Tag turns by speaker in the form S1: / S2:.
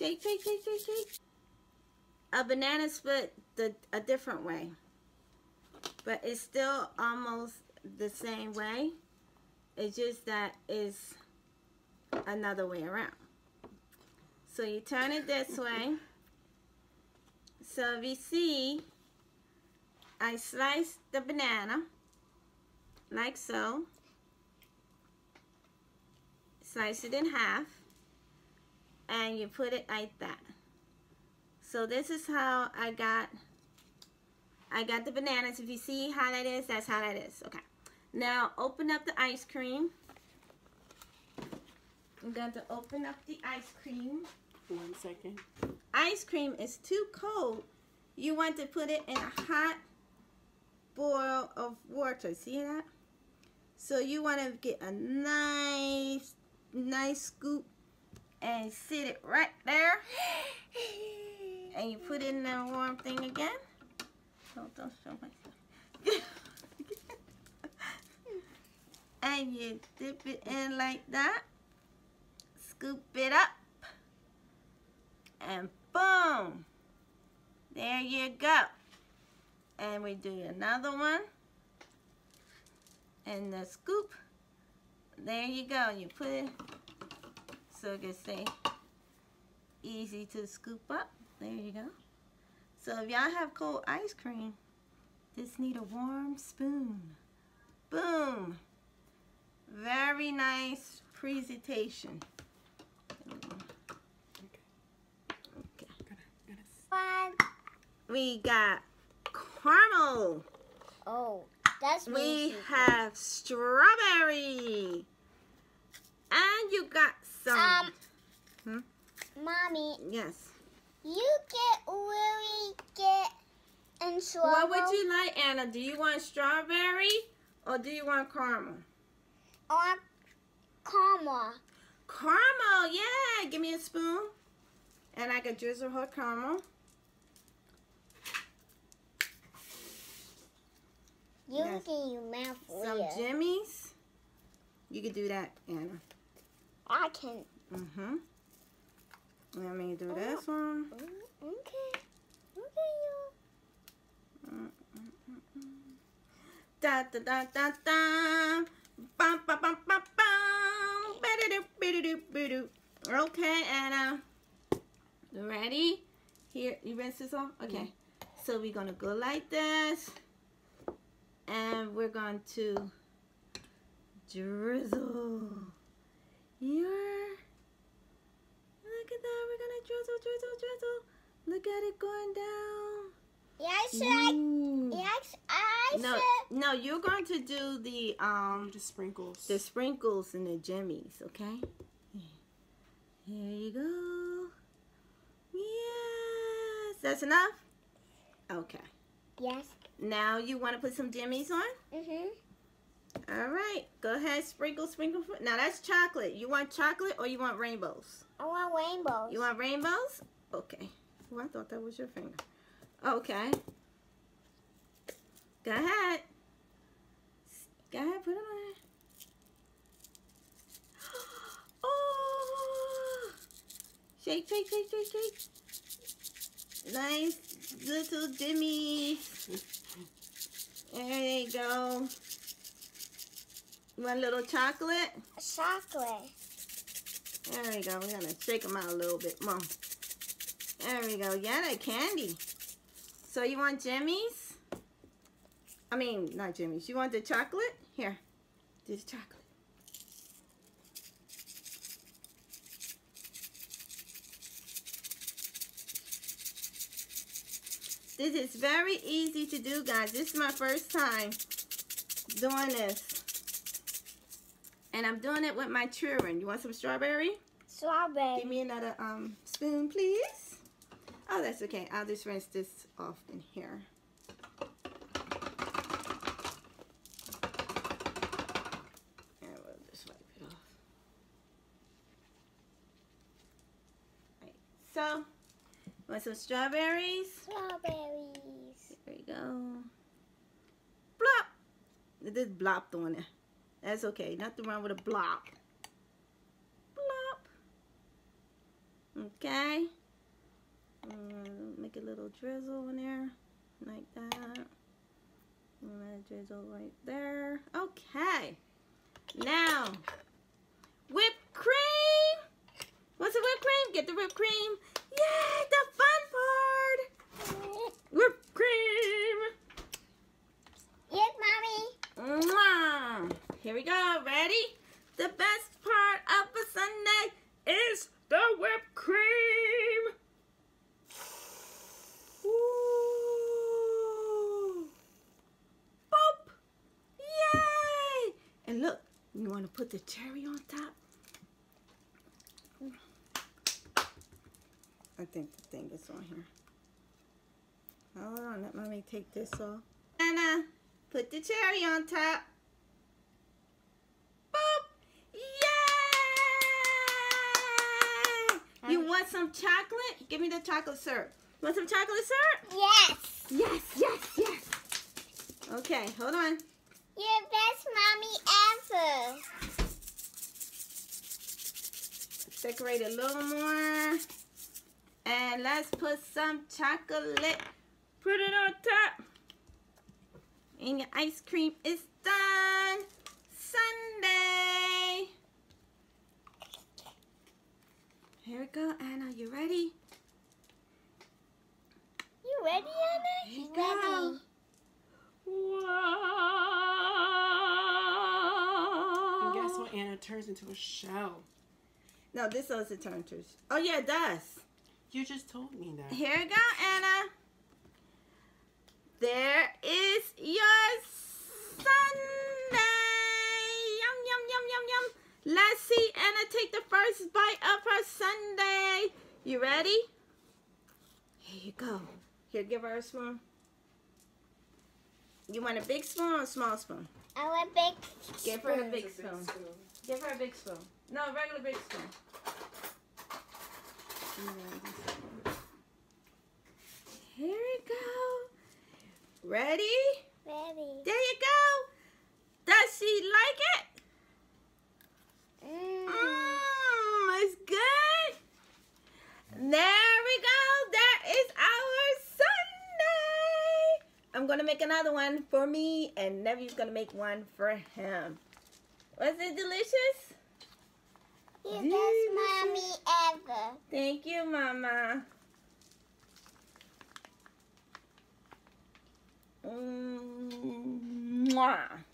S1: Shake, shake, shake, shake, shake. A banana split a different way, but it's still almost the same way. It's just that it's another way around. So you turn it this way. So if you see, I sliced the banana like so. Slice it in half, and you put it like that. So this is how I got the bananas. If you see how that is, that's how that is. Okay. Now open up the ice cream. I'm going to open up the ice cream.
S2: 1 second.
S1: Ice cream is too cold. You want to put it in a hot boil of water. See that? So you want to get a nice scoop and sit it right there. And you put it in that warm thing again. Don't show myself. And you dip it in like that. Scoop it up. And boom. There you go. And we do another one. And the scoop. There you go. You put it so it can stay easy to scoop up. There you go. So if y'all have cold ice cream, just need a warm spoon. Boom. Very nice presentation. Okay. We got caramel.
S3: Oh, that's
S1: we have strawberry. And you got some.
S3: Mommy.
S1: Yes.
S3: You get and strawberry.
S1: What would you like, Anna? Do you want strawberry or do you want caramel?
S3: I want caramel.
S1: Caramel, yeah. Give me a spoon. And I can drizzle her caramel.
S3: You
S1: Yes.
S3: get your mouth
S1: Some
S3: weird.
S1: jimmies. You can do that, Anna.
S3: I can.
S1: Let me do this one.
S3: Okay.
S1: Da da da da da. Bum bum bum bum bum. Ba-da-doo, ba-da-doo, ba-doo. Okay, Anna. Ready? Here, you rinse this off? Okay. So we're gonna go like this. And we're going to drizzle your, look at that, we're going to drizzle, drizzle, drizzle. Look at it going down.
S3: Yes,
S1: No, you're going to do the
S2: sprinkles.
S1: The sprinkles and the jimmies, okay? Here you go. Yes. That's enough? Okay.
S3: Yes.
S1: Now you want to put some jimmies on? All right. Go ahead. Sprinkle, sprinkle. Now that's chocolate. You want chocolate or you want rainbows?
S3: I want rainbows.
S1: You want rainbows? Okay. Oh, I thought that was your finger. Okay. Go ahead. Go ahead. Put it on there. Oh! Shake, shake, shake, shake, shake. Nice little jimmies. There you go. You want a little chocolate?
S3: Chocolate.
S1: There we go. We're going to shake them out a little bit more. There we go. Yeah, they're candy. So you want jimmies? I mean, not jimmies. You want the chocolate? Here. This chocolate. This is very easy to do, guys. This is my first time doing this. And I'm doing it with my children. You want some strawberry?
S3: Strawberry.
S1: Give me another spoon, please. Oh, that's okay. I'll just rinse this off in here. And we'll just wipe it off. Right. So, want some strawberries?
S3: Strawberries.
S1: There we go. Blop. It just blopped on it. That's okay. Nothing wrong with a blop. Blop. Okay. Make a little drizzle in there, like that. And a drizzle right there. Okay. Now, whipped cream. What's the whipped cream? Get the whipped cream. Yay, the fun part. Whipped cream.
S3: Yes, Mommy.
S1: Mwah. Here we go. Ready? The best part of a sundae is the whipped cream. Ooh. Boop. Yay. And look, you want to put the cherry on top? I think the thing is on here. Hold on, let Mommy take this off. And put the cherry on top. Boop! Yay! You want some chocolate? Give me the chocolate syrup. Want some chocolate syrup?
S3: Yes.
S1: Yes, yes, yes. Okay, hold on.
S3: You're the best Mommy ever.
S1: Decorate a little more. And let's put some chocolate. Put it on top. And your ice cream is done. Sundae. Here we go, Anna. You ready?
S3: You ready, Anna?
S1: Here you
S3: Ready.
S1: go. Wow.
S2: And guess what? Anna turns into a shell.
S1: No, this doesn't turn to. Oh, yeah, it does.
S2: You just told me that.
S1: Here we go, Anna. There is your sundae. Yum, yum, yum, yum, yum. Let's see Anna take the first bite of her sundae. You ready? Here you go. Here, give her a spoon. You want a big spoon or a small spoon?
S3: I want big.
S1: Give her a big spoon. Give her a big spoon. No, a regular big spoon. Here we go. Ready?
S3: Ready.
S1: There you go. Does she like it? It's good. There we go. That is our sundae. I'm going to make another one for me, and Nevy's going to make one for him. Was it delicious?
S3: You're the best Mommy ever.
S1: Thank you, Mama. Mwah.